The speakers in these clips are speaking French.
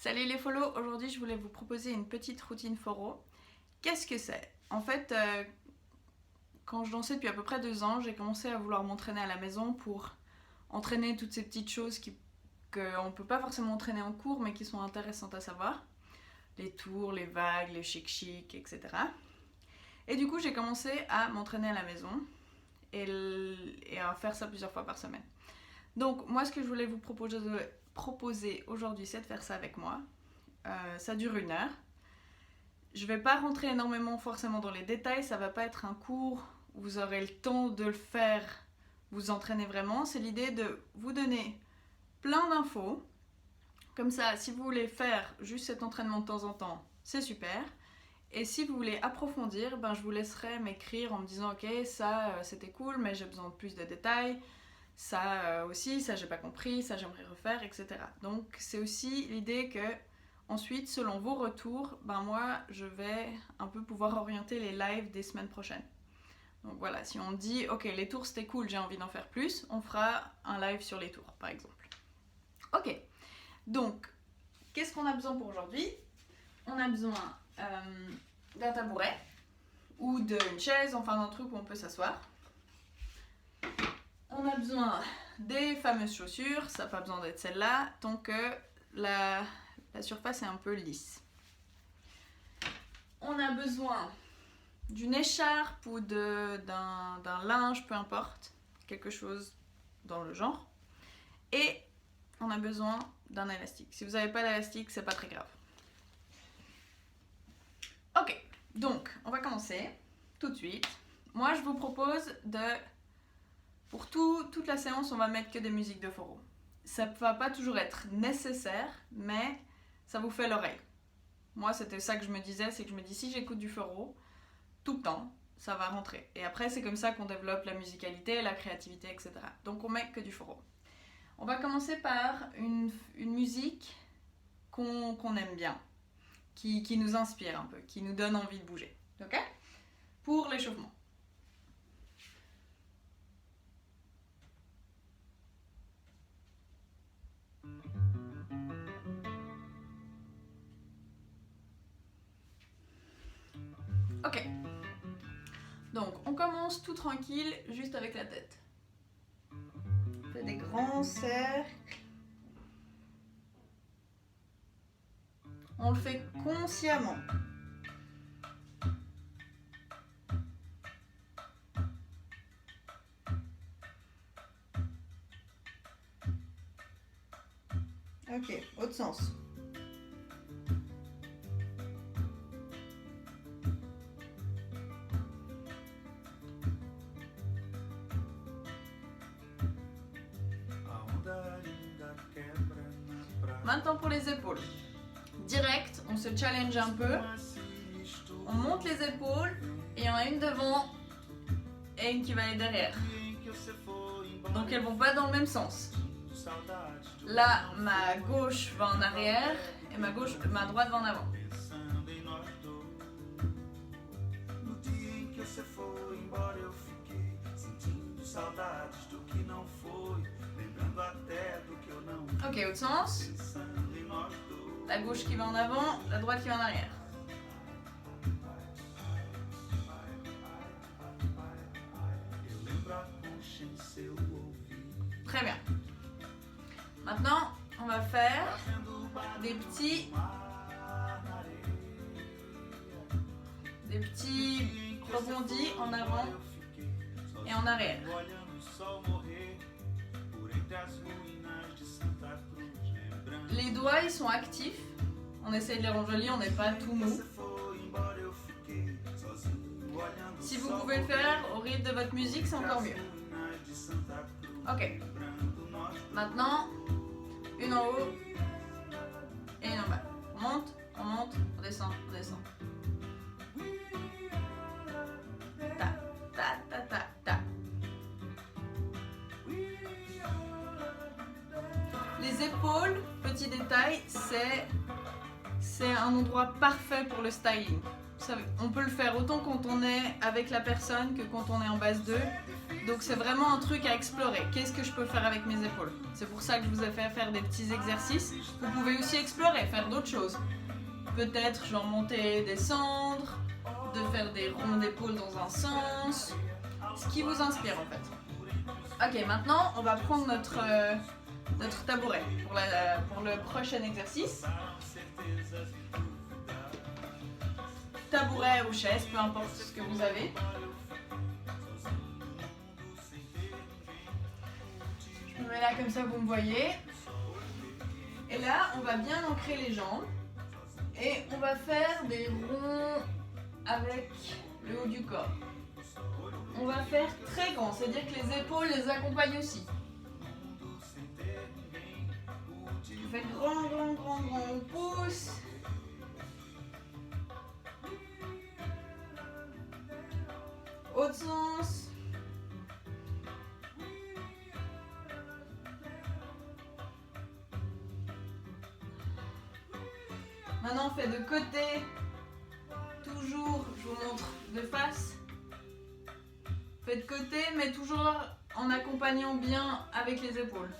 Salut les follow, aujourd'hui je voulais vous proposer une petite routine foro. Qu'est-ce que c'est? En fait, quand je dansais depuis à peu près 2 ans, j'ai commencé à vouloir m'entraîner à la maison pour entraîner toutes ces petites choses qu'on ne peut pas forcément entraîner en cours mais qui sont intéressantes à savoir. Les tours, les vagues, les chic-chic, etc. Et du coup j'ai commencé à m'entraîner à la maison et à faire ça plusieurs fois par semaine. Donc moi ce que je voulais vous proposer aujourd'hui, c'est de faire ça avec moi. Ça dure 1 heure. Je vais pas rentrer énormément forcément dans les détails, ça va pas être un cours où vous aurez le temps de le faire, vous entraîner vraiment. C'est l'idée de vous donner plein d'infos. Comme ça, si vous voulez faire juste cet entraînement de temps en temps, c'est super. Et si vous voulez approfondir, je vous laisserai m'écrire en me disant ok, ça c'était cool, mais j'ai besoin de plus de détails. Ça aussi, ça j'ai pas compris, ça j'aimerais refaire, etc. Donc c'est aussi l'idée que ensuite, selon vos retours, moi je vais un peu pouvoir orienter les lives des semaines prochaines. Donc voilà, si on dit ok, les tours c'était cool, j'ai envie d'en faire plus, on fera un live sur les tours par exemple. Ok, donc qu'est-ce qu'on a besoin pour aujourd'hui? On a besoin d'un tabouret ou d'une chaise, enfin d'un truc où on peut s'asseoir. On a besoin des fameuses chaussures, ça n'a pas besoin d'être celle-là, tant que la surface est un peu lisse. On a besoin d'une écharpe ou d'un linge, peu importe, quelque chose dans le genre. Et on a besoin d'un élastique. Si vous n'avez pas d'élastique, c'est pas très grave. Ok, donc on va commencer tout de suite. Moi je vous propose pour toute la séance, on va mettre que des musiques de foro. Ça ne va pas toujours être nécessaire, mais ça vous fait l'oreille. Moi, c'était ça que je me disais, c'est que je me dis, si j'écoute du foro, tout le temps, ça va rentrer. Et après, c'est comme ça qu'on développe la musicalité, la créativité, etc. Donc, on met que du foro. On va commencer par une musique qu'on aime bien, qui nous inspire un peu, qui nous donne envie de bouger. Ok? Pour l'échauffement. Ok, donc on commence tout tranquille, juste avec la tête. On fait des grands cercles. On le fait consciemment. Ok, autre sens. Maintenant pour les épaules. Direct, on se challenge un peu. On monte les épaules et il y en a une devant et une qui va aller derrière. Donc elles vont pas dans le même sens. Là, ma gauche va en arrière et ma droite va en avant. Ok, autre sens. La gauche qui va en avant, la droite qui va en arrière. Très bien. Maintenant, on va faire des petits rebondis en avant et en arrière. Les doigts ils sont actifs, on essaie de les rendre jolis, on n'est pas tout mou. Si vous pouvez le faire au rythme de votre musique, c'est encore mieux. Ok, maintenant une en haut et une en bas. On monte, on descend, on descend. Ta, ta, ta, ta, ta. Les épaules, petit détail, c'est un endroit parfait pour le styling. On peut le faire autant quand on est avec la personne que quand on est en base 2. Donc c'est vraiment un truc à explorer. Qu'est-ce que je peux faire avec mes épaules? C'est pour ça que je vous ai fait faire des petits exercices. Vous pouvez aussi explorer, faire d'autres choses. Peut-être genre monter, descendre, de faire des ronds d'épaules dans un sens. Ce qui vous inspire en fait. Ok, maintenant on va prendre notre tabouret pour le prochain exercice. Tabouret ou chaise, peu importe ce que vous avez. Je me mets là comme ça, vous me voyez. Et là, on va bien ancrer les jambes. Et on va faire des ronds avec le haut du corps. On va faire très grand, c'est-à-dire que les épaules les accompagnent aussi. On fait grand, grand, grand, grand, on pousse. Autre sens. Maintenant on fait de côté. Toujours, je vous montre de face. Faites de côté, mais toujours en accompagnant bien avec les épaules.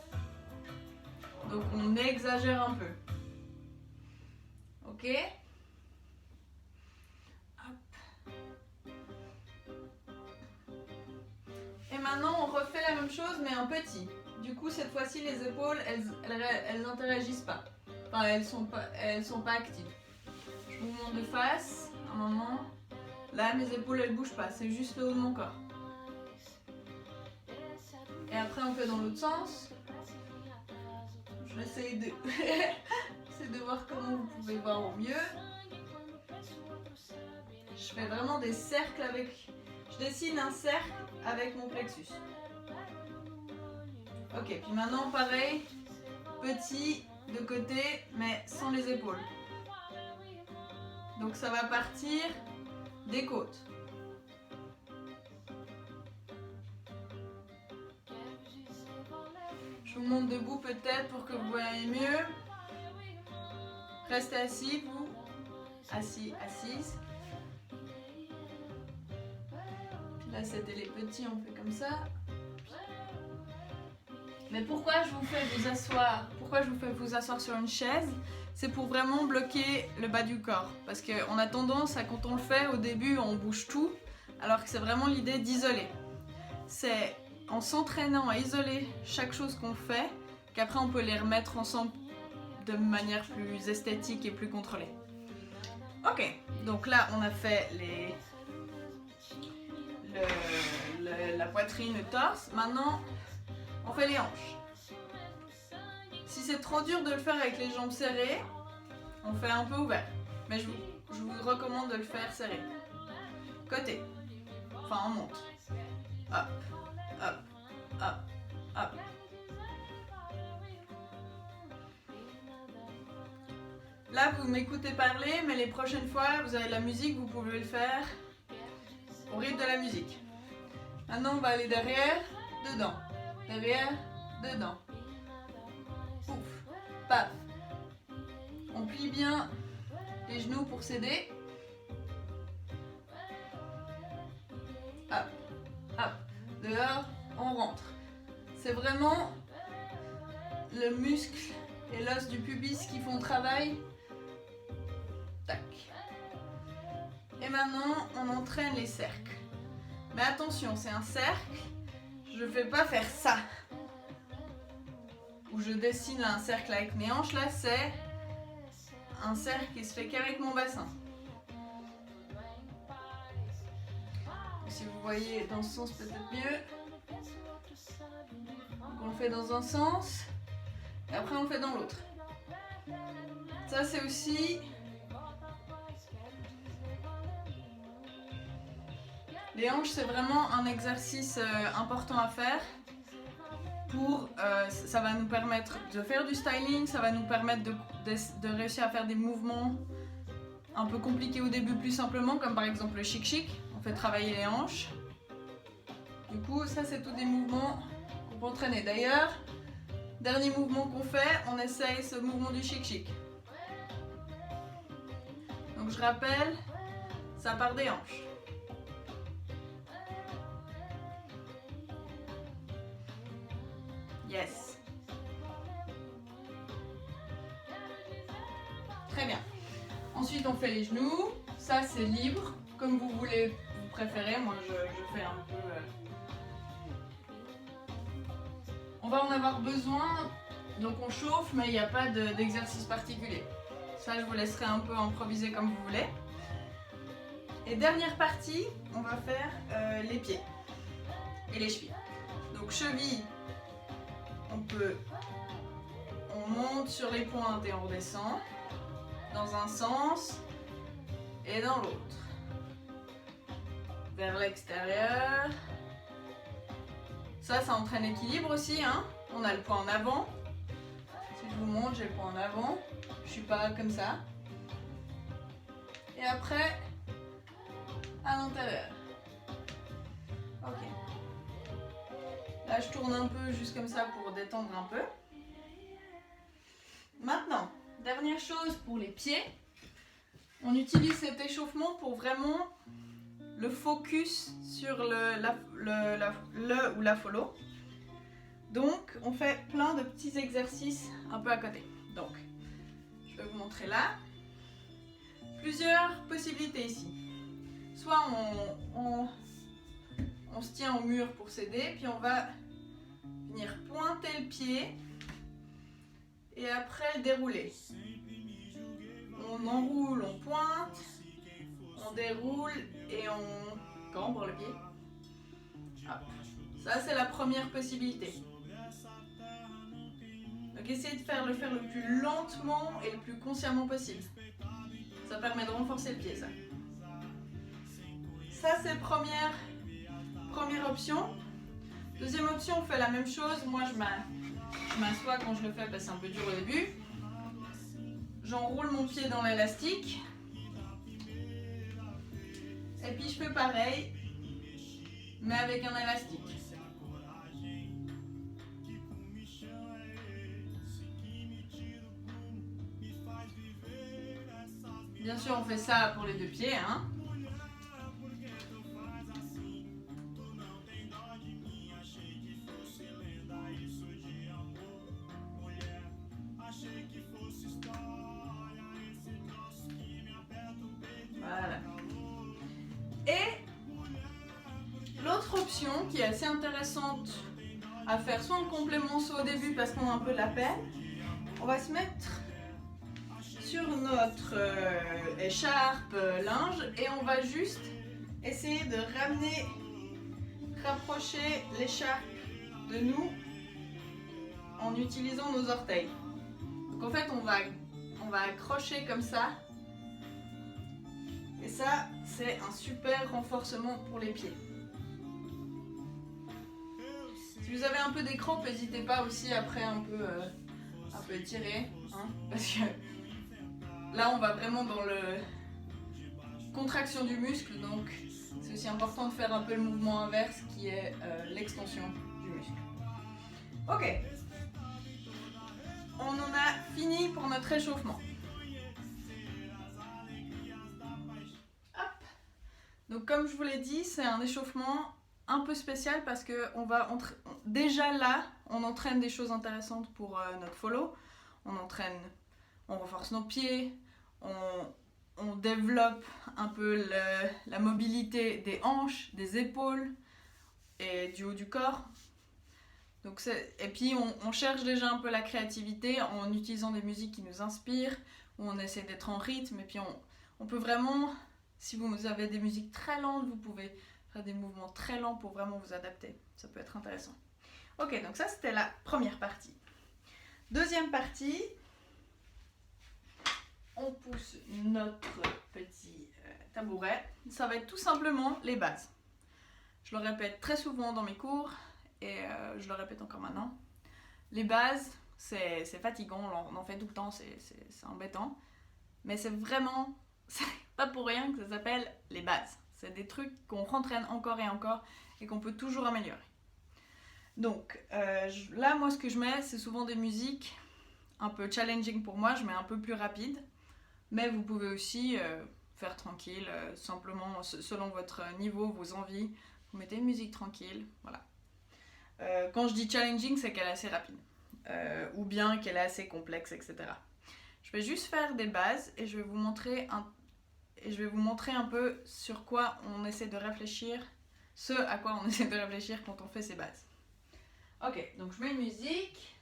Donc on exagère un peu. Ok? Hop. Et maintenant on refait la même chose mais en petit. Du coup cette fois-ci les épaules elles interagissent pas. Enfin elles sont pas actives. Je vous montre de face un moment. Là mes épaules elles bougent pas, c'est juste le haut de mon corps. Et après on fait dans l'autre sens. Je vais essayer de voir comment vous pouvez voir au mieux. Je fais vraiment des cercles avec... Je dessine un cercle avec mon plexus. Ok, puis maintenant pareil, petit de côté mais sans les épaules. Donc ça va partir des côtes. Je vous montre debout peut-être pour que vous voyez mieux. Restez assis, vous. Assis, assise. Puis là, c'était les petits, on fait comme ça. Mais pourquoi je vous fais vous asseoir? Pourquoi je vous fais vous asseoir sur une chaise? C'est pour vraiment bloquer le bas du corps. Parce qu'on a tendance à, quand on le fait, au début, on bouge tout. Alors que c'est vraiment l'idée d'isoler. C'est en s'entraînant à isoler chaque chose qu'on fait, qu'après on peut les remettre ensemble de manière plus esthétique et plus contrôlée. Ok, donc là on a fait la poitrine, le torse. Maintenant, on fait les hanches. Si c'est trop dur de le faire avec les jambes serrées, on fait un peu ouvert. Mais je vous recommande de le faire serré. Côté. Enfin, on monte. Hop. Hop, hop, hop. Là, vous m'écoutez parler, mais les prochaines fois, vous avez la musique, vous pouvez le faire au rythme de la musique. Maintenant, on va aller derrière, dedans. Derrière, dedans. Ouf, paf. On plie bien les genoux pour s'aider. Hop, hop. Dehors, on rentre. C'est vraiment le muscle et l'os du pubis qui font le travail. Tac. Et maintenant, on entraîne les cercles. Mais attention, c'est un cercle. Je ne vais pas faire ça. Où je dessine là un cercle avec mes hanches. Là, c'est un cercle qui se fait qu'avec mon bassin. Si vous voyez dans ce sens, peut-être mieux. Donc on le fait dans un sens. Et après, on le fait dans l'autre. Ça, c'est aussi... Les hanches, c'est vraiment un exercice important à faire. Ça va nous permettre de faire du styling, ça va nous permettre de réussir à faire des mouvements un peu compliqués au début, plus simplement, comme par exemple le chic-chic. On fait travailler les hanches. Du coup, ça, c'est tous des mouvements qu'on peut entraîner. D'ailleurs, dernier mouvement qu'on fait, on essaye ce mouvement du chic-chic. Donc, je rappelle, ça part des hanches. Yes. Très bien. Ensuite, on fait les genoux. Ça, c'est libre, comme vous voulez, vous préférez. Moi, je fais un peu... On va en avoir besoin, donc on chauffe, mais il n'y a pas d'exercice particulier. Ça, je vous laisserai un peu improviser comme vous voulez. Et dernière partie, on va faire les pieds et les chevilles. Donc cheville, on monte sur les pointes et on redescend dans un sens et dans l'autre. Vers l'extérieur. Ça entraîne l'équilibre aussi, hein. On a le poing en avant. Si je vous montre, j'ai le poing en avant. Je suis pas comme ça. Et après, à l'intérieur. Ok. Là, je tourne un peu juste comme ça pour détendre un peu. Maintenant, dernière chose pour les pieds. On utilise cet échauffement pour vraiment le focus sur le ou la follow. Donc, on fait plein de petits exercices un peu à côté. Donc, je vais vous montrer là. Plusieurs possibilités ici. Soit on se tient au mur pour s'aider, puis on va venir pointer le pied et après le dérouler. On enroule, on pointe, on déroule et on cambre le pied. Hop. Ça, c'est la première possibilité. Donc essayez de le faire le plus lentement et le plus consciemment possible. Ça permet de renforcer le pied, ça. Ça, c'est première option. Deuxième option, on fait la même chose. Moi, je m'assois quand je le fais parce que c'est un peu dur au début. J'enroule mon pied dans l'élastique. Et puis, je fais pareil, mais avec un élastique. Bien sûr, on fait ça pour les deux pieds, hein. Voilà. Et l'autre option qui est assez intéressante à faire, soit en complément, soit au début parce qu'on a un peu de la peine, on va se mettre sur notre écharpe, linge, et on va juste essayer de rapprocher l'écharpe de nous en utilisant nos orteils. Donc en fait on va accrocher comme ça, et ça c'est un super renforcement pour les pieds. Si vous avez un peu d'écran, n'hésitez pas aussi après un peu étirer, hein, parce que là on va vraiment dans le contraction du muscle, donc c'est aussi important de faire un peu le mouvement inverse qui est l'extension du muscle. Ok, on en a fini pour notre échauffement. Hop. Donc comme je vous l'ai dit, c'est un échauffement un peu spécial parce que déjà là, on entraîne des choses intéressantes pour notre follow. On renforce nos pieds, on développe un peu la mobilité des hanches, des épaules et du haut du corps. Donc et puis on cherche déjà un peu la créativité en utilisant des musiques qui nous inspirent, où on essaie d'être en rythme, et puis on peut vraiment, si vous avez des musiques très lentes, vous pouvez faire des mouvements très lents pour vraiment vous adapter. Ça peut être intéressant. Ok, donc ça c'était la première partie. Deuxième partie, on pousse notre petit tabouret. Ça va être tout simplement les bases. Je le répète très souvent dans mes cours et je le répète encore maintenant. Les bases, c'est fatigant, on en fait tout le temps, c'est embêtant. Mais c'est pas pour rien que ça s'appelle les bases. C'est des trucs qu'on rentraîne encore et encore et qu'on peut toujours améliorer. Donc là, moi, ce que je mets, c'est souvent des musiques un peu challenging pour moi. Je mets un peu plus rapide. Mais vous pouvez aussi faire tranquille, simplement selon votre niveau, vos envies. Vous mettez une musique tranquille, voilà. Quand je dis challenging, c'est qu'elle est assez rapide. Ou bien qu'elle est assez complexe, etc. Je vais juste faire des bases et je vais vous montrer un peu sur quoi on essaie de réfléchir, ce à quoi on essaie de réfléchir quand on fait ces bases. Ok, donc je mets une musique.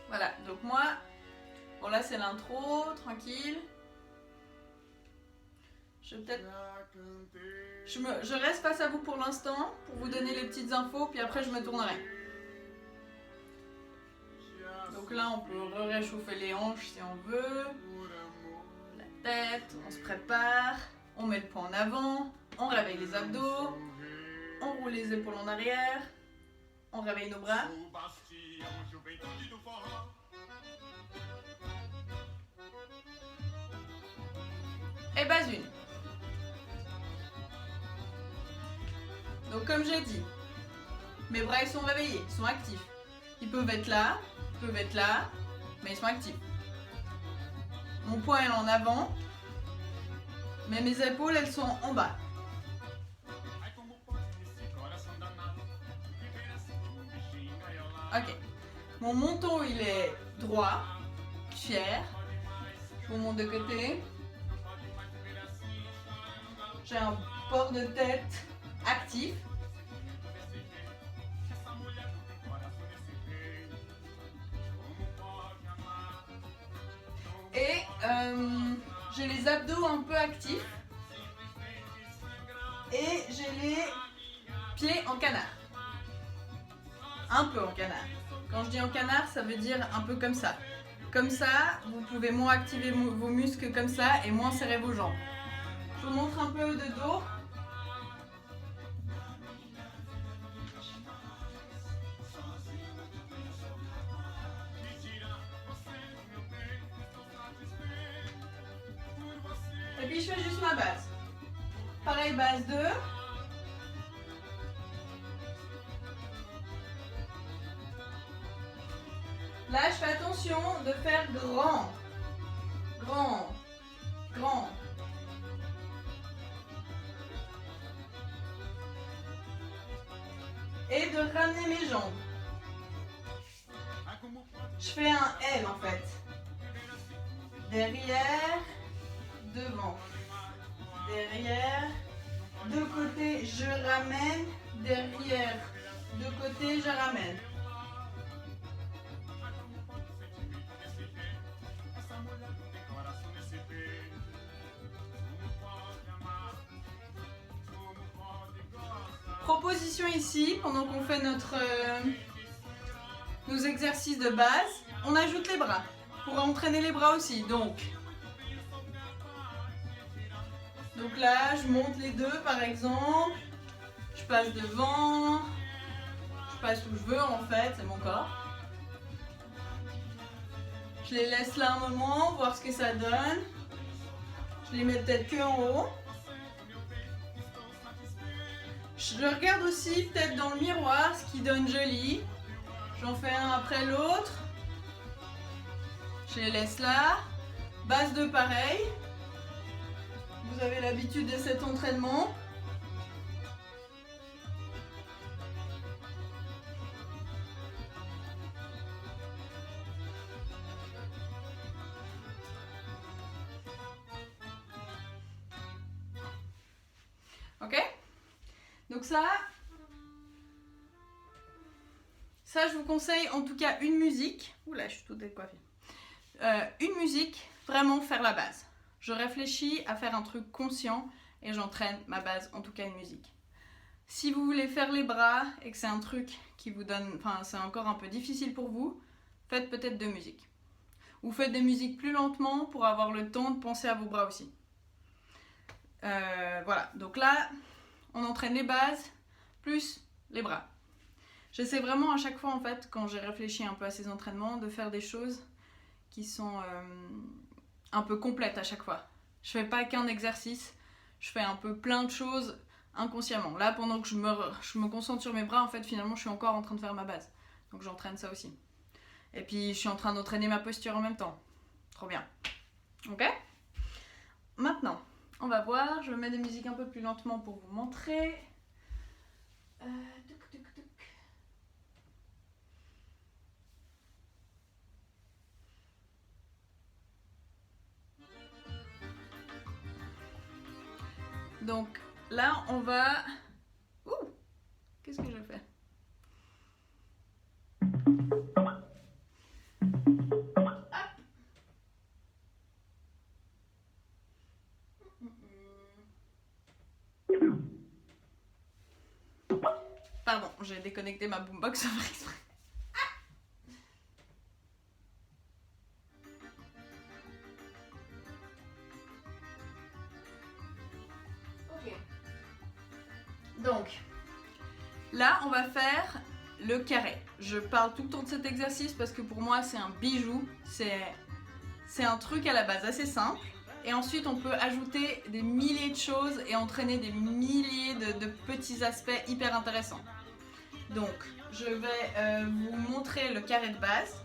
Voilà, donc moi, bon là c'est l'intro, tranquille. Je reste face à vous pour l'instant, pour vous donner les petites infos, puis après je me tournerai. Donc là on peut réchauffer les hanches si on veut, la tête, on se prépare, on met le poing en avant, on réveille les abdos, on roule les épaules en arrière, on réveille nos bras. Et base 1. Donc comme j'ai dit, mes bras ils sont réveillés, ils sont actifs. Ils peuvent être là, mais ils sont actifs. Mon poing est en avant, mais mes épaules elles sont en bas. Ok. Mon menton il est droit, fier. Je vous montre de côté. J'ai un port de tête actif. Et j'ai les abdos un peu actifs. Et j'ai les pieds en canard. Un peu en canard. Quand je dis en canard, ça veut dire un peu comme ça. Comme ça, vous pouvez moins activer vos muscles comme ça et moins serrer vos jambes. Je vous montre un peu de dos. Et puis je fais juste ma base. Pareil, base 2. Là, je fais attention de faire grand. Grand. Grand. Et de ramener mes jambes. Je fais un L en fait. Derrière, devant. Derrière, de côté, je ramène. Derrière, de côté, je ramène. Proposition ici, pendant qu'on fait nos exercices de base, on ajoute les bras pour entraîner les bras aussi. Donc là, je monte les deux par exemple, je passe devant, je passe où je veux en fait, c'est mon corps. Je les laisse là un moment, voir ce que ça donne. Je les mets peut-être que en haut. Je regarde aussi peut-être dans le miroir ce qui donne joli. J'en fais un après l'autre. Je les laisse là. Base 2 pareil. Vous avez l'habitude de cet entraînement. Ok? Donc ça, je vous conseille en tout cas une musique. Oula, je suis toute décoiffée. Une musique, vraiment faire la base. Je réfléchis à faire un truc conscient et j'entraîne ma base, en tout cas une musique. Si vous voulez faire les bras et que c'est un truc qui vous donne, enfin c'est encore un peu difficile pour vous, faites peut-être de musique. Ou faites des musiques plus lentement pour avoir le temps de penser à vos bras aussi. Voilà, donc là, on entraîne les bases plus les bras. J'essaie vraiment à chaque fois en fait, quand j'ai réfléchi un peu à ces entraînements, de faire des choses qui sont un peu complètes à chaque fois. Je fais pas qu'un exercice, je fais un peu plein de choses inconsciemment. Là, pendant que je me concentre sur mes bras, en fait, finalement, je suis encore en train de faire ma base. Donc j'entraîne ça aussi. Et puis, je suis en train d'entraîner ma posture en même temps. Trop bien. Ok? Maintenant, on va voir. Je mets des musiques un peu plus lentement pour vous montrer. Touc, touc, touc. Donc là, on va... Ouh! Qu'est-ce que je fais? Pardon, j'ai déconnecté ma boombox sans faire exprès. Ok. Donc, là, on va faire le carré. Je parle tout le temps de cet exercice parce que pour moi, c'est un bijou. C'est un truc à la base assez simple. Et ensuite, on peut ajouter des milliers de choses et entraîner des milliers de petits aspects hyper intéressants. Donc, je vais vous montrer le carré de base.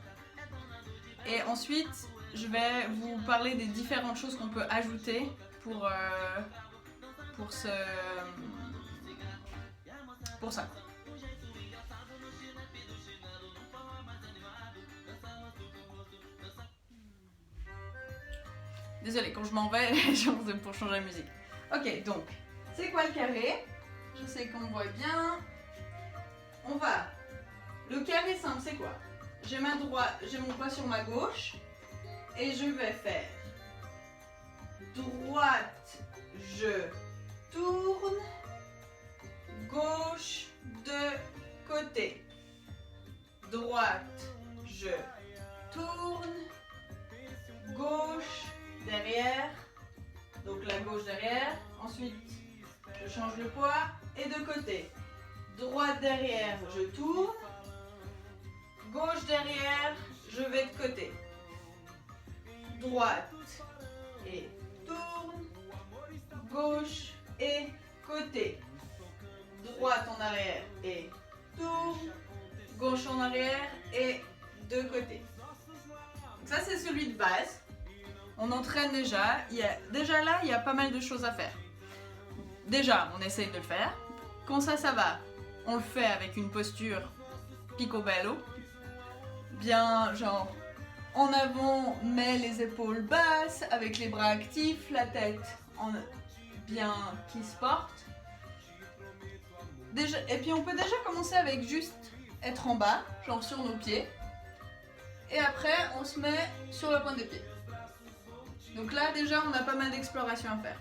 Et ensuite, je vais vous parler des différentes choses qu'on peut ajouter pour ça. Désolée, quand je m'en vais, les gens c'est pour changer la musique. Ok, donc, c'est quoi le carré? Je sais qu'on voit bien. On va. Le carré simple, c'est quoi? J'ai main droite, j'ai mon poing sur ma gauche. Et je vais faire droite, je tourne, gauche, de côté. Droite, je tourne, gauche, derrière, donc la gauche derrière, ensuite je change le poids et de côté, droite derrière, je tourne, gauche derrière, je vais de côté, droite et tourne, gauche et côté, droite en arrière et tourne, gauche en arrière et de côté. Donc ça c'est celui de base. On entraîne déjà. Déjà là, il y a pas mal de choses à faire. Déjà, on essaye de le faire. Quand ça va, on le fait avec une posture picobello. Bien, genre, en avant, mais les épaules basses, avec les bras actifs, la tête bien qui se porte. Déjà, et puis on peut déjà commencer avec juste être en bas, genre sur nos pieds. Et après, on se met sur la pointe des pieds. Donc là, déjà, on a pas mal d'exploration à faire.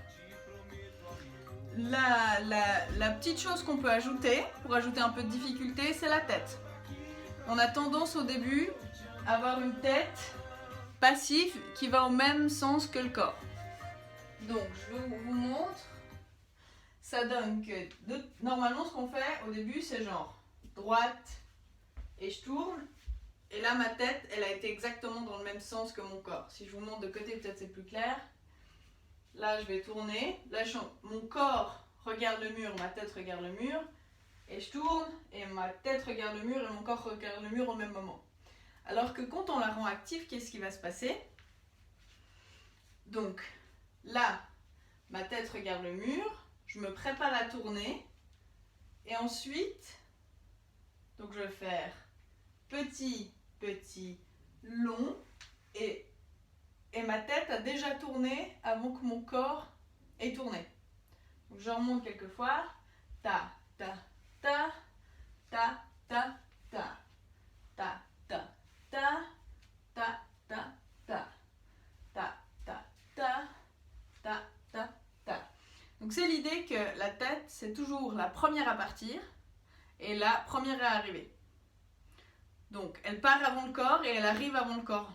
La petite chose qu'on peut ajouter, pour ajouter un peu de difficulté, c'est la tête. On a tendance au début à avoir une tête passive qui va au même sens que le corps. Donc, je vous montre. Ça donne que, normalement, ce qu'on fait au début, c'est genre droite et je tourne. Et là, ma tête, elle a été exactement dans le même sens que mon corps. Si je vous montre de côté, peut-être c'est plus clair. Là, je vais tourner. Là, mon corps regarde le mur, ma tête regarde le mur. Et je tourne, et ma tête regarde le mur, et mon corps regarde le mur au même moment. Alors que quand on la rend active, qu'est-ce qui va se passer? Donc, là, ma tête regarde le mur. Je me prépare à tourner. Et ensuite, donc je vais faire petit, long, et ma tête a déjà tourné avant que mon corps ait tourné. Donc je remonte quelques fois. Ta, ta, ta, ta, ta, ta, ta, ta, ta, ta, ta, ta, ta, ta, ta, ta, ta, ta. Donc c'est l'idée que la tête, c'est toujours la première à partir et la première à arriver. Donc, elle part avant le corps et elle arrive avant le corps.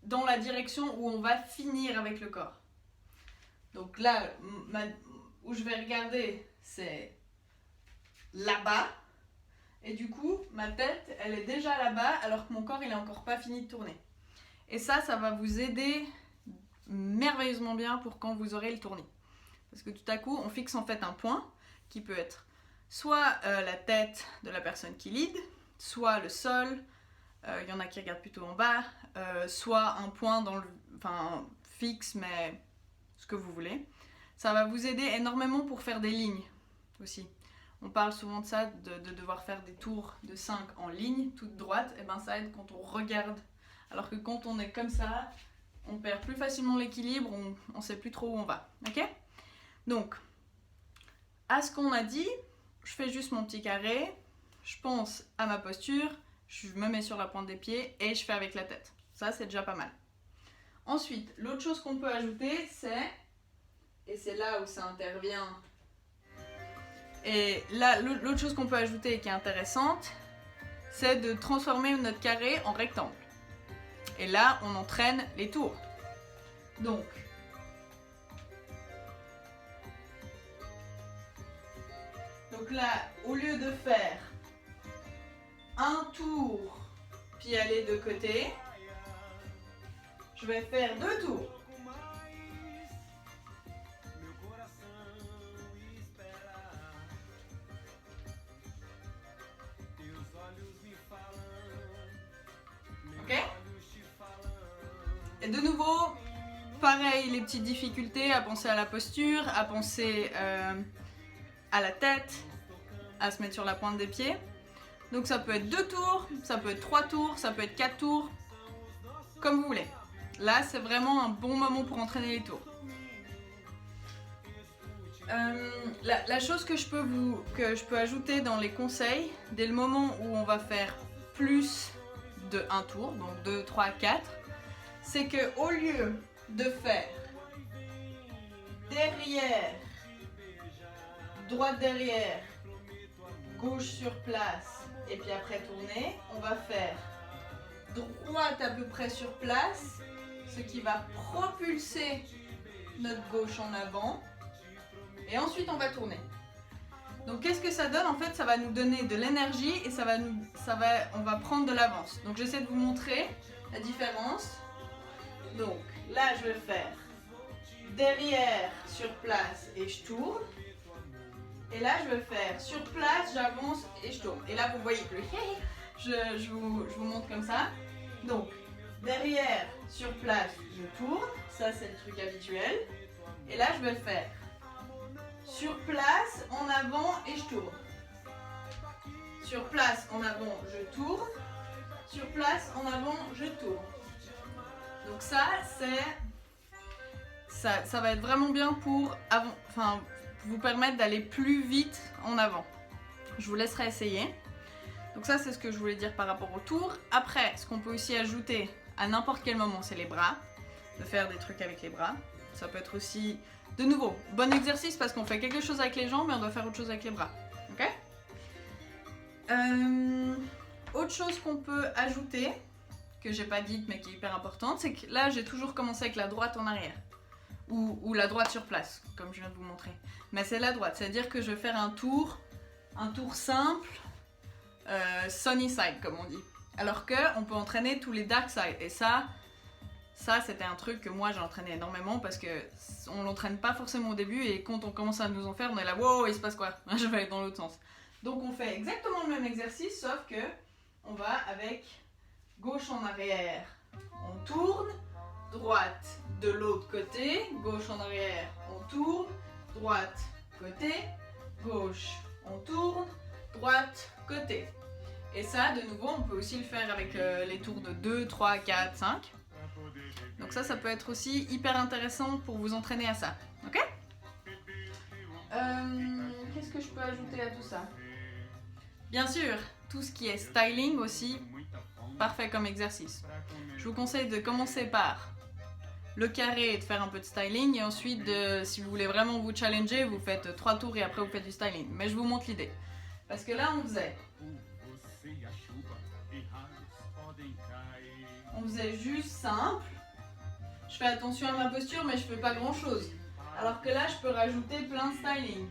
Dans la direction où on va finir avec le corps. Donc là, où je vais regarder, c'est là-bas. Et du coup, ma tête, elle est déjà là-bas alors que mon corps, il n'est encore pas fini de tourner. Et ça va vous aider merveilleusement bien pour quand vous aurez le tournis. Parce que tout à coup, on fixe en fait un point qui peut être soit la tête de la personne qui lead, soit le sol, il y en a qui regardent plutôt en bas, soit un point dans le, enfin, fixe, mais ce que vous voulez. Ça va vous aider énormément pour faire des lignes aussi. On parle souvent de ça, de devoir faire des tours de 5 en ligne, toute droite, et ben ça aide quand on regarde. Alors que quand on est comme ça, on perd plus facilement l'équilibre, on sait plus trop où on va. Ok? Donc, à ce qu'on a dit, je fais juste mon petit carré, je pense à ma posture, je me mets sur la pointe des pieds et je fais avec la tête. Ça, c'est déjà pas mal. Ensuite, l'autre chose qu'on peut ajouter, c'est, et c'est là où ça intervient, et là, l'autre chose qu'on peut ajouter et qui est intéressante, c'est de transformer notre carré en rectangle. Et là, on entraîne les tours. Donc, là, au lieu de faire un tour, puis aller de côté, je vais faire 2 tours. Ok? Et de nouveau, pareil, les petites difficultés, à penser à la posture, à penser à la tête, à se mettre sur la pointe des pieds. Donc ça peut être 2 tours, ça peut être 3 tours, ça peut être 4 tours, comme vous voulez. Là, c'est vraiment un bon moment pour entraîner les tours. La chose que je peux ajouter dans les conseils, dès le moment où on va faire plus de 1 tour, donc 2, 3, 4, c'est que au lieu de faire derrière, droite derrière, gauche sur place, et puis après tourner, on va faire droite à peu près sur place, ce qui va propulser notre gauche en avant, et ensuite on va tourner. Donc qu'est-ce que ça donne? En fait, ça va nous donner de l'énergie et on va prendre de l'avance. Donc j'essaie de vous montrer la différence. Donc là, je vais faire derrière sur place et je tourne. Et là, je vais faire sur place, j'avance et je tourne. Et là, vous voyez plus. Je vous montre comme ça. Donc, derrière, sur place, je tourne. Ça, c'est le truc habituel. Et là, je vais faire sur place, en avant et je tourne. Sur place, en avant, je tourne. Sur place, en avant, je tourne. Donc ça, ça va être vraiment bien pour vous permettre d'aller plus vite en avant. Je vous laisserai essayer. Donc ça, c'est ce que je voulais dire par rapport au tour. Après, ce qu'on peut aussi ajouter à n'importe quel moment, c'est les bras. De faire des trucs avec les bras. Ça peut être aussi, de nouveau, bon exercice parce qu'on fait quelque chose avec les jambes, mais on doit faire autre chose avec les bras. Ok? Autre chose qu'on peut ajouter, que j'ai pas dite mais qui est hyper importante, c'est que là, j'ai toujours commencé avec la droite en arrière. Ou la droite sur place, comme je viens de vous montrer. Mais c'est la droite, c'est-à-dire que je vais faire un tour simple, sunny side comme on dit. Alors qu'on peut entraîner tous les dark side. Et ça c'était un truc que moi j'ai entraîné énormément parce qu'on l'entraîne pas forcément au début et quand on commence à nous en faire, on est là, wow, il se passe quoi? Je vais aller dans l'autre sens. Donc on fait exactement le même exercice, sauf que on va avec gauche en arrière, on tourne, droite de l'autre côté, gauche en arrière, on tourne, droite, côté, gauche, on tourne, droite, côté. Et ça, de nouveau, on peut aussi le faire avec les tours de 2, 3, 4, 5. Donc ça peut être aussi hyper intéressant pour vous entraîner à ça. Ok? Qu'est-ce que je peux ajouter à tout ça? Bien sûr, tout ce qui est styling aussi, parfait comme exercice. Je vous conseille de commencer par le carré et de faire un peu de styling et ensuite, si vous voulez vraiment vous challenger, vous faites 3 tours et après vous faites du styling. Mais je vous montre l'idée. Parce que là, on faisait juste simple. Je fais attention à ma posture, mais je fais pas grand chose. Alors que là, je peux rajouter plein de styling.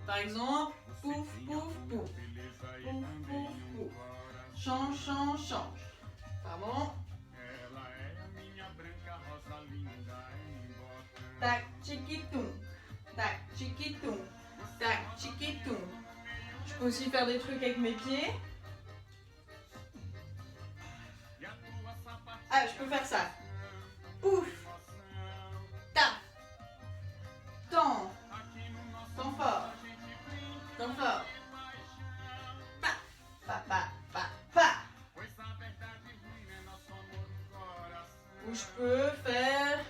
Par exemple, pouf, pouf, pouf. Pouf, pouf, pouf. Change, change, change. Pardon. Tac, chiquitou. Tac, chiquitou. Tac, chiquitou. Je peux aussi faire des trucs avec mes pieds. là, je peux faire ça. Pouf. Ta. Temps. Temps fort. Temps fort. Pa. Pa, pa, pa, pa. Ou je peux faire...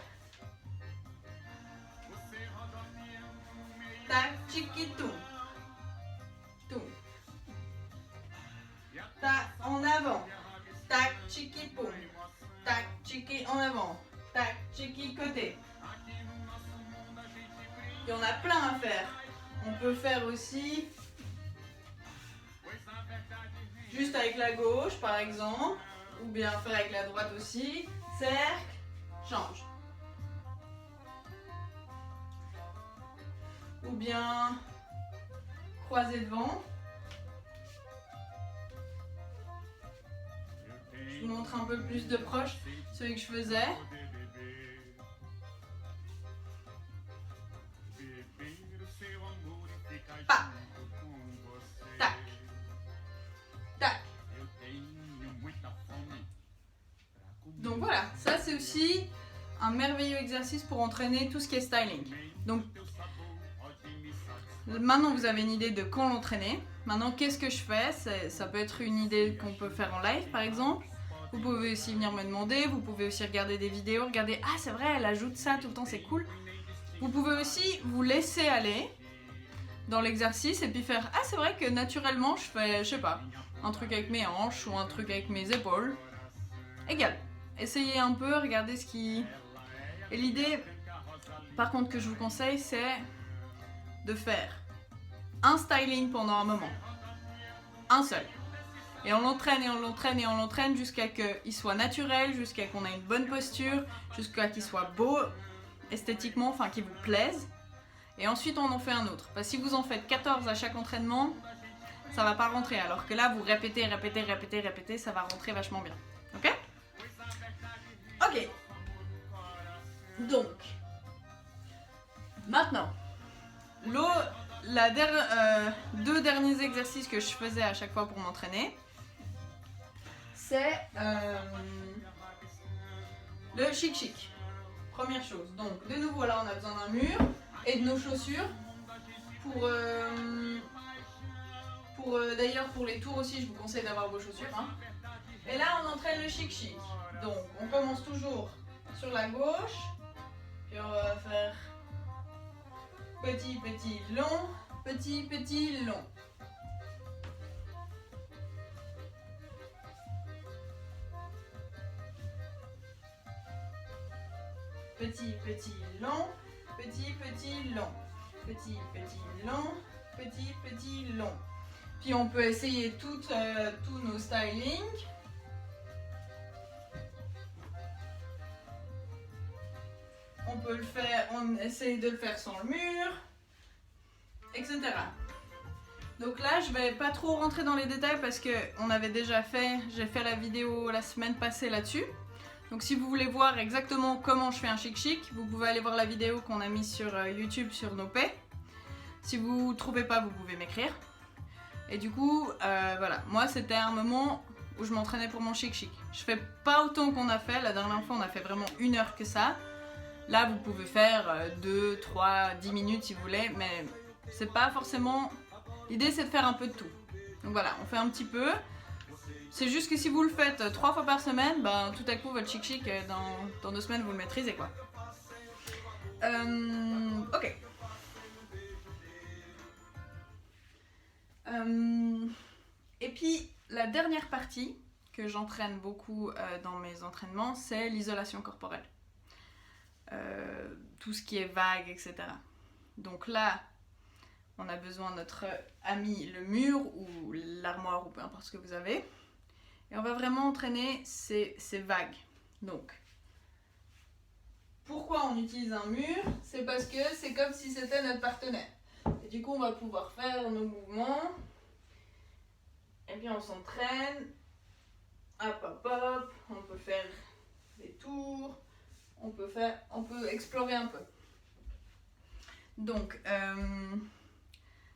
Tac, tchiki, toum. Toum. Tac, en avant. Tac, tchiki, poum. Tac, tchiki, en avant. Tac, tchiki, côté. Il y en a plein à faire. On peut faire aussi juste avec la gauche par exemple, ou bien faire avec la droite aussi. Cercle, change. Ou bien croiser devant. Je vous montre un peu plus de proche celui que je faisais. Pa. Tac. Tac. Donc voilà, ça c'est aussi un merveilleux exercice pour entraîner tout ce qui est styling. Donc maintenant vous avez une idée de quand l'entraîner. Maintenant qu'est-ce que je fais? Ça peut être une idée qu'on peut faire en live par exemple. Vous pouvez aussi venir me demander, vous pouvez aussi regarder des vidéos, regarder ah c'est vrai elle ajoute ça tout le temps, c'est cool. Vous pouvez aussi vous laisser aller dans l'exercice et puis faire ah c'est vrai que naturellement je fais je sais pas un truc avec mes hanches ou un truc avec mes épaules. Égal. Essayez un peu, regardez ce qui... Et l'idée par contre que je vous conseille c'est de faire un styling pendant un moment. Un seul. Et on l'entraîne et on l'entraîne et on l'entraîne jusqu'à qu'il soit naturel, jusqu'à qu'on ait une bonne posture, jusqu'à qu'il soit beau esthétiquement, enfin qu'il vous plaise. Et ensuite on en fait un autre. Parce que si vous en faites 14 à chaque entraînement, ça va pas rentrer. Alors que là vous répétez, répétez, répétez, répétez, ça va rentrer vachement bien. Ok? Ok. Donc, maintenant, deux derniers exercices que je faisais à chaque fois pour m'entraîner, c'est le chic-chic. Première chose. Donc, de nouveau, là, on a besoin d'un mur et de nos chaussures. D'ailleurs, pour les tours aussi, je vous conseille d'avoir vos chaussures. Hein. Et là, on entraîne le chic-chic. Donc, on commence toujours sur la gauche. Puis on va faire petit, petit, long, petit, petit, long. Petit, petit, long, petit, petit, long, petit, petit, long, petit, petit, long. Puis on peut essayer tous nos stylings. On peut le faire, on essaye de le faire sans le mur, etc. Donc là, je vais pas trop rentrer dans les détails parce que j'ai fait la vidéo la semaine passée là-dessus. Donc si vous voulez voir exactement comment je fais un chic-chic, vous pouvez aller voir la vidéo qu'on a mise sur YouTube sur nos pets. Si vous ne trouvez pas, vous pouvez m'écrire. Et du coup, voilà, moi c'était un moment où je m'entraînais pour mon chic-chic. Je fais pas autant qu'on a fait, la dernière fois on a fait vraiment 1 heure que ça. Là vous pouvez faire 2, 3, 10 minutes si vous voulez, mais c'est pas forcément... L'idée c'est de faire un peu de tout. Donc voilà, on fait un petit peu. C'est juste que si vous le faites 3 fois par semaine, ben, tout à coup votre chic-chic, dans 2 semaines vous le maîtrisez quoi. Ok. Et puis la dernière partie que j'entraîne beaucoup dans mes entraînements, c'est l'isolation corporelle. Tout ce qui est vague, etc. Donc là, on a besoin de notre ami le mur ou l'armoire ou peu importe ce que vous avez. Et on va vraiment entraîner ces vagues. Donc, pourquoi on utilise un mur? C'est parce que c'est comme si c'était notre partenaire. Et du coup, on va pouvoir faire nos mouvements. Et puis on s'entraîne. Hop, hop, hop. On peut faire des tours. On peut explorer un peu. Donc,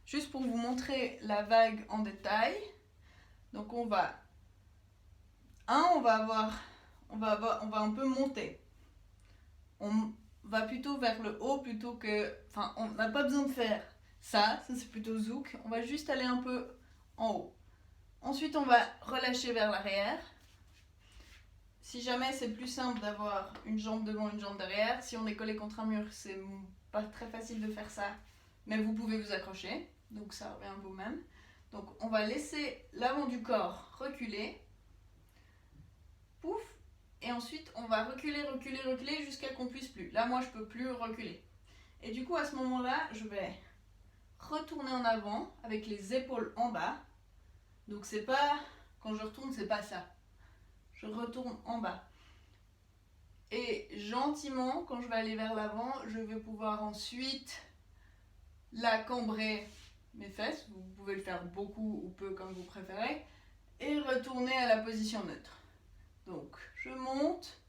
juste pour vous montrer la vague en détail. Donc on va avoir on va un peu monter. On va plutôt vers le haut plutôt que... Enfin, on n'a pas besoin de faire ça c'est plutôt zouk. On va juste aller un peu en haut. Ensuite, on va relâcher vers l'arrière. Si jamais c'est plus simple d'avoir une jambe devant, une jambe derrière, si on est collé contre un mur, c'est pas très facile de faire ça, mais vous pouvez vous accrocher, donc ça revient à vous-même. Donc on va laisser l'avant du corps reculer, pouf, et ensuite on va reculer, reculer, reculer jusqu'à qu'on puisse plus. Là moi je peux plus reculer. Et du coup à ce moment-là, je vais retourner en avant avec les épaules en bas. Donc c'est pas, quand je retourne, c'est pas ça. Je retourne en bas. Et gentiment, quand je vais aller vers l'avant, je vais pouvoir ensuite la cambrer mes fesses. Vous pouvez le faire beaucoup ou peu comme vous préférez. Et retourner à la position neutre. Donc, je monte.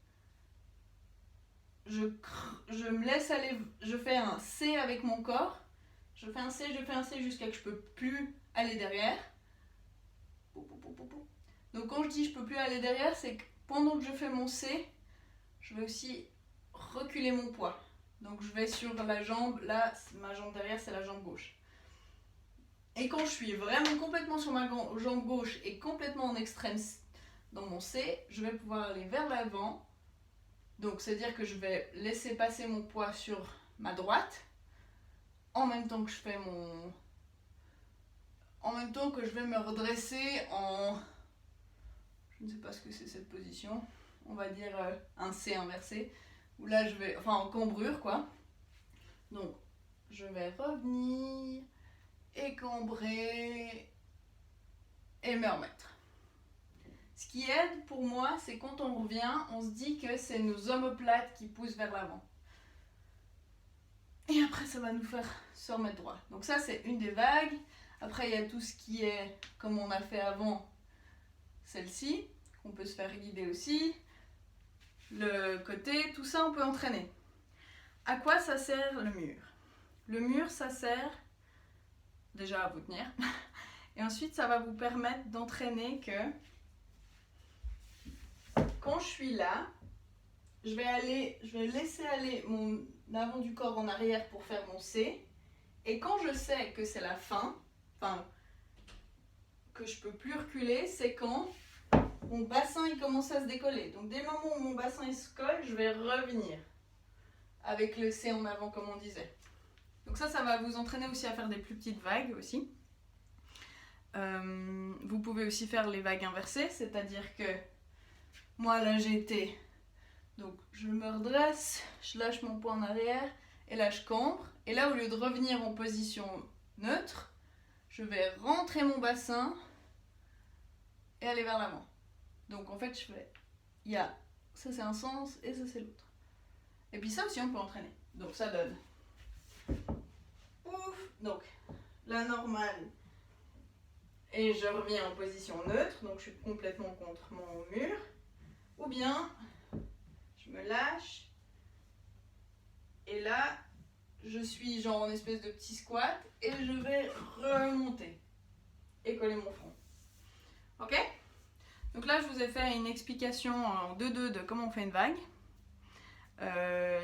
Je me laisse aller. Je fais un C avec mon corps. Je fais un C jusqu'à ce que je ne peux plus aller derrière. Donc quand je dis je peux plus aller derrière, c'est que pendant que je fais mon C, je vais aussi reculer mon poids. Donc je vais sur la jambe, là ma jambe derrière c'est la jambe gauche. Et quand je suis vraiment complètement sur ma jambe gauche et complètement en extrême dans mon C, je vais pouvoir aller vers l'avant. Donc c'est-à-dire que je vais laisser passer mon poids sur ma droite en même temps que je fais mon... En même temps que je vais me redresser en... Je ne sais pas ce que c'est cette position. On va dire un C inversé. Où là je vais... Enfin en cambrure quoi. Donc je vais revenir et cambrer et me remettre. Ce qui aide pour moi, c'est quand on revient, on se dit que c'est nos omoplates qui poussent vers l'avant. Et après ça va nous faire se remettre droit. Donc ça c'est une des vagues. Après il y a tout ce qui est, comme on a fait avant, celle-ci, qu'on peut se faire guider aussi. Le côté, tout ça on peut entraîner. À quoi ça sert le mur? Le mur ça sert déjà à vous tenir. Et ensuite ça va vous permettre d'entraîner que quand je suis là, je vais laisser aller mon avant du corps en arrière pour faire mon C. Et quand je sais que c'est la fin, enfin que je peux plus reculer, c'est quand mon bassin il commence à se décoller. Donc dès le moment où mon bassin il se colle, je vais revenir avec le C en avant comme on disait. Donc ça va vous entraîner aussi à faire des plus petites vagues aussi. Vous pouvez aussi faire les vagues inversées, c'est-à-dire que moi là j'ai été, donc je me redresse, je lâche mon poids en arrière et là je cambre. Et là au lieu de revenir en position neutre, je vais rentrer mon bassin et aller vers l'avant. Donc en fait je fais, ça c'est un sens et ça c'est l'autre. Et puis ça aussi on peut entraîner. Donc ça donne, ouf, donc la normale. Et je reviens en position neutre, donc je suis complètement contre mon mur. Ou bien, je me lâche. Et là, je suis genre en espèce de petit squat. Et je vais remonter. Et coller mon front. Ok? Donc là, je vous ai fait une explication en 2-2 de comment on fait une vague.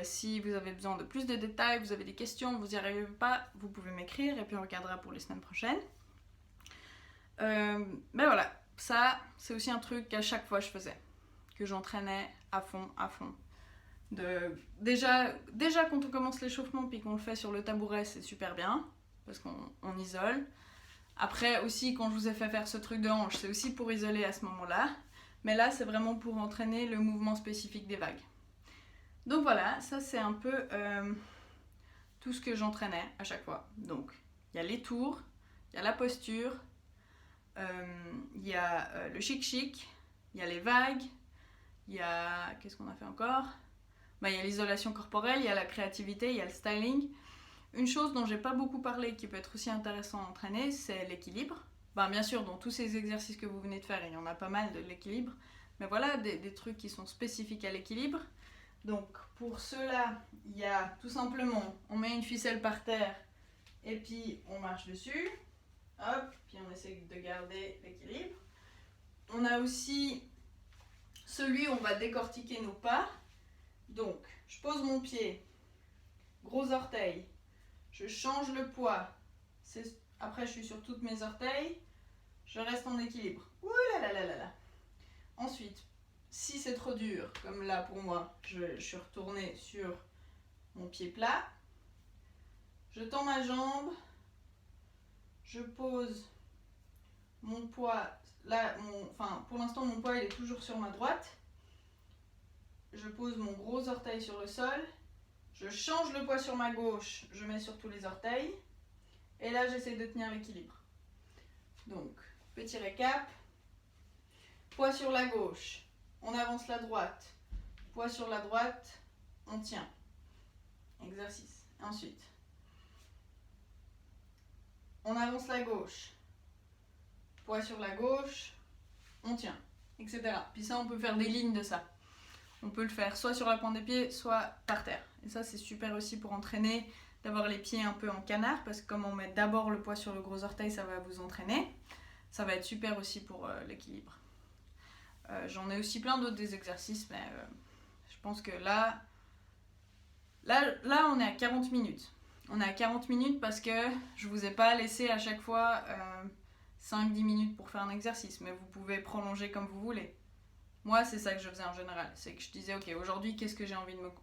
Si vous avez besoin de plus de détails, vous avez des questions, vous n'y arrivez pas, vous pouvez m'écrire et puis on regardera pour les semaines prochaines. Mais voilà, ça c'est aussi un truc qu'à chaque fois je faisais, que j'entraînais à fond. Déjà quand on commence l'échauffement puis qu'on le fait sur le tabouret, c'est super bien parce qu'on isole. Après aussi quand je vous ai fait faire ce truc de hanche, c'est aussi pour isoler à ce moment-là, mais là c'est vraiment pour entraîner le mouvement spécifique des vagues. Donc voilà, ça c'est un peu tout ce que j'entraînais à chaque fois. Donc il y a les tours, il y a la posture, il y a le chic-chic, il y a les vagues, il y a... Qu'est-ce qu'on a fait encore? Il y a l'isolation corporelle, il y a la créativité, il y a le styling. Une chose dont j'ai pas beaucoup parlé qui peut être aussi intéressant à entraîner, c'est l'équilibre. Bien sûr, dans tous ces exercices que vous venez de faire, il y en a pas mal de l'équilibre. Mais voilà, des trucs qui sont spécifiques à l'équilibre. Donc pour cela, il y a tout simplement, on met une ficelle par terre et puis on marche dessus. Hop, puis on essaie de garder l'équilibre. On a aussi Celui où on va décortiquer nos pas. Donc, je pose mon pied, gros orteil, je change le poids. Après, je suis sur toutes mes orteils, je reste en équilibre. Ouh là là là là là. Ensuite, si c'est trop dur, comme là pour moi, je suis retournée sur mon pied plat. Je tends ma jambe, je pose mon poids, là, pour l'instant mon poids il est toujours sur ma droite. Je pose mon gros orteil sur le sol, je change le poids sur ma gauche, je mets sur tous les orteils, et là j'essaie de tenir l'équilibre. Donc, petit récap, poids sur la gauche, on avance la droite, poids sur la droite, on tient. Exercice. Ensuite, on avance la gauche, poids sur la gauche, on tient, etc. Puis ça, on peut faire des lignes de ça. On peut le faire soit sur la pointe des pieds, soit par terre. Et ça, c'est super aussi pour entraîner, d'avoir les pieds un peu en canard, parce que comme on met d'abord le poids sur le gros orteil, ça va vous entraîner. Ça va être super aussi pour l'équilibre. J'en ai aussi plein d'autres des exercices, mais je pense que là, on est à 40 minutes. On est à 40 minutes parce que je vous ai pas laissé à chaque fois 5-10 minutes pour faire un exercice, mais vous pouvez prolonger comme vous voulez. Moi, c'est ça que je faisais en général. C'est que je disais, ok, aujourd'hui,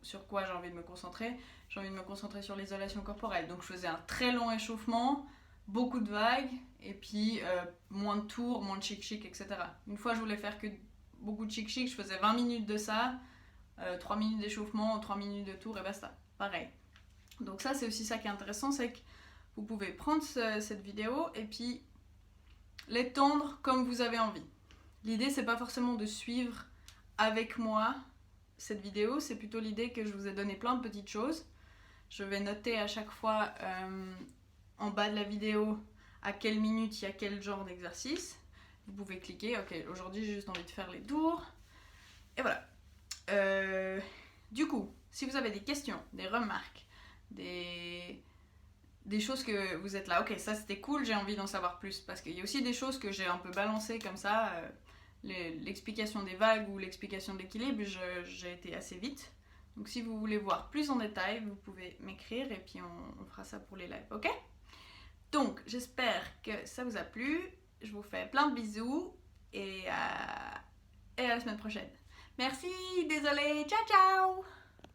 sur quoi j'ai envie de me concentrer? J'ai envie de me concentrer sur l'isolation corporelle. Donc, je faisais un très long échauffement, beaucoup de vagues, et puis moins de tours, moins de chic-chic, etc. Une fois, je voulais faire que beaucoup de chic-chic, je faisais 20 minutes de ça, 3 minutes d'échauffement, 3 minutes de tour, et basta. Pareil. Donc ça, c'est aussi ça qui est intéressant, c'est que vous pouvez prendre cette vidéo et puis l'étendre comme vous avez envie. L'idée, c'est pas forcément de suivre avec moi cette vidéo, c'est plutôt l'idée que je vous ai donné plein de petites choses. Je vais noter à chaque fois en bas de la vidéo à quelle minute il y a quel genre d'exercice. Vous pouvez cliquer, ok, aujourd'hui j'ai juste envie de faire les tours. Et voilà. Du coup, si vous avez des questions, des remarques, des choses que vous êtes là, ok, ça c'était cool, j'ai envie d'en savoir plus. Parce qu'il y a aussi des choses que j'ai un peu balancées comme ça. L'explication des vagues ou l'explication de l'équilibre, j'ai été assez vite. Donc si vous voulez voir plus en détail, vous pouvez m'écrire et puis on fera ça pour les lives, ok? Donc j'espère que ça vous a plu. Je vous fais plein de bisous et à la semaine prochaine. Merci, désolé, ciao ciao!